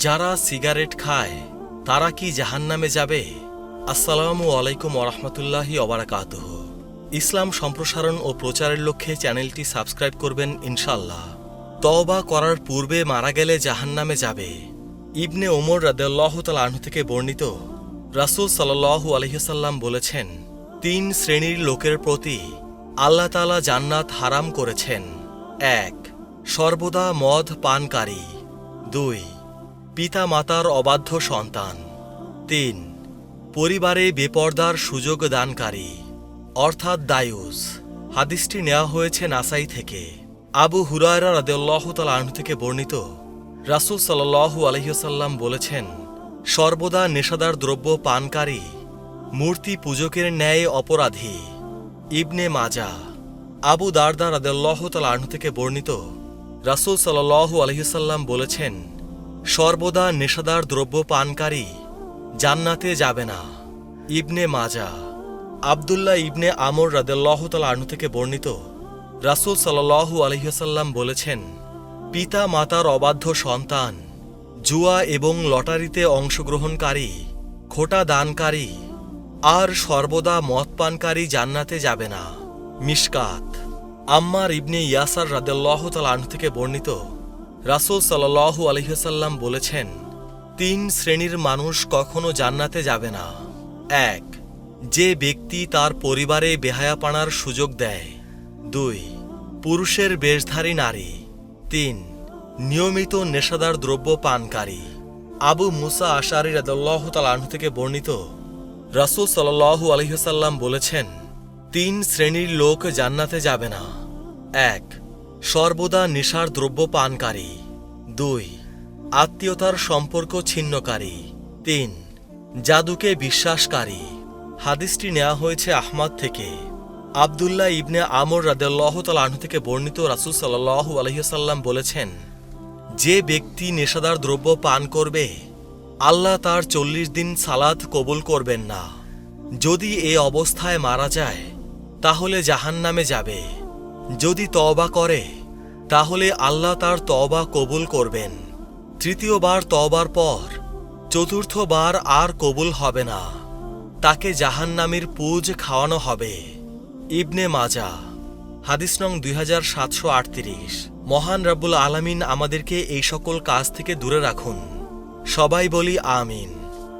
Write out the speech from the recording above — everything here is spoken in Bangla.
যারা সিগারেট খায় তারা কি জাহান্নামে যাবে? আসসালামু আলাইকুম ওরহমতুল্লাহি ওবারাকাতুহু। ইসলাম সম্প্রসারণ ও প্রচারের লক্ষ্যে চ্যানেলটি সাবস্ক্রাইব করবেন ইনশাল্লাহ। তওবা করার পূর্বে মারা গেলে জাহান্নামে যাবে। ইবনে ওমর রাদিয়াল্লাহু তাআলা আনহু থেকে বর্ণিত, রাসূল সাল্লাল্লাহু আলাইহি ওয়াসাল্লাম বলেছেন, ৩ শ্রেণীর লোকের প্রতি আল্লাহ তাআলা জান্নাত হারাম করেছেন। ১. সর্বদা মদ পানকারী। ২. পিতা মাতার অবাধ্য সন্তান। ৩. পরিবারে বেপরদার সুযোগ দানকারী অর্থাৎ দায়ুস। হাদিসটি নেওয়া হয়েছে নাসাই থেকে। আবু হুরায়রা রাদিয়াল্লাহু তাআলা আনহু থেকে বর্ণিত, রাসূল সাল্লাল্লাহু আলাইহি ওয়াসাল্লাম বলেছেন, সর্বদা নেশাদার দ্রব্য পানকারী মূর্তি পূজকের ন্যায় অপরাধী। ইবনে মাজাহ। আবু দারদা রাদিয়াল্লাহু তাআলা আনহু থেকে বর্ণিত, রাসূল সাল্লাল্লাহু আলাইহি ওয়াসাল্লাম বলেছেন, সর্বদা নেশাদার দ্রব্য পানকারী জান্নাতে যাবে না। ইবনে মাজাহ। আব্দুল্লাহ ইবনে আমর রাদিয়াল্লাহু তাআলা আনহু থেকে বর্ণিত, রাসূল সাল্লাল্লাহু আলাইহি ওয়াসাল্লাম বলেছেন, পিতা মাতার অবাধ্য সন্তান, জুয়া এবং লটারিতে অংশগ্রহণকারী, খোটা দানকারী আর সর্বদা মদ পানকারী জান্নাতে যাবে না। মিশকাত। আম্মার ইবনে ইয়াসার রাদিয়াল্লাহু তাআলা আনহু থেকে বর্ণিত, রাসূল সাল্লাল্লাহু আলাইহি ওয়াসাল্লাম বলেছেন, ৩ শ্রেণীর মানুষ কখনো জান্নাতে যাবে না। ১. যে ব্যক্তি তার পরিবারে বেহায়াপনার সুযোগ দেয়। ২. পুরুষের বেশধারী নারী। ৩. নিয়মিত নেশাদার দ্রব্য পানকারী। আবু মুসা আশআরী রাদিয়াল্লাহু তাআলা আনহু থেকে বর্ণিত, রাসূল সাল্লাল্লাহু আলাইহি ওয়াসাল্লাম বলেছেন, ৩ শ্রেণীর লোক জান্নাতে যাবে না। ১. সর্বদা নেশার দ্রব্য পানকারী। ২. আত্মীয়তার সম্পর্ক ছিন্নকারী। ৩. জাদুকে বিশ্বাসকারী। হাদিসটি নেওয়া হয়েছে আহমদ থেকে। আব্দুল্লাহ ইবনে আমর রাদিয়াল্লাহু তাআলা আনহু থেকে বর্ণিত, রাসূল সাল্লাল্লাহু আলাইহি ওয়াসাল্লাম বলেছেন, যে ব্যক্তি নেশাদার দ্রব্য পান করবে আল্লাহ তার ৪০ দিন সালাত কবুল করবেন না। যদি এ অবস্থায় মারা যায় তাহলে জাহান্নামে যাবে। যদি তওবা করে তাহলে আল্লাহ তার তওবা কবুল করবেন। তৃতীয়বার তওবার পর চতুর্থবার আর কবুল হবে না। তাকে জাহান্নামীর পুজ খাওয়ানো হবে। ইবনে মাজাহ। হাদিস নং 2738। মহান রব্বুল আলামিন আমাদেরকে এই সকল কাজ থেকে দূরে রাখুন। সবাই বলি আমিন।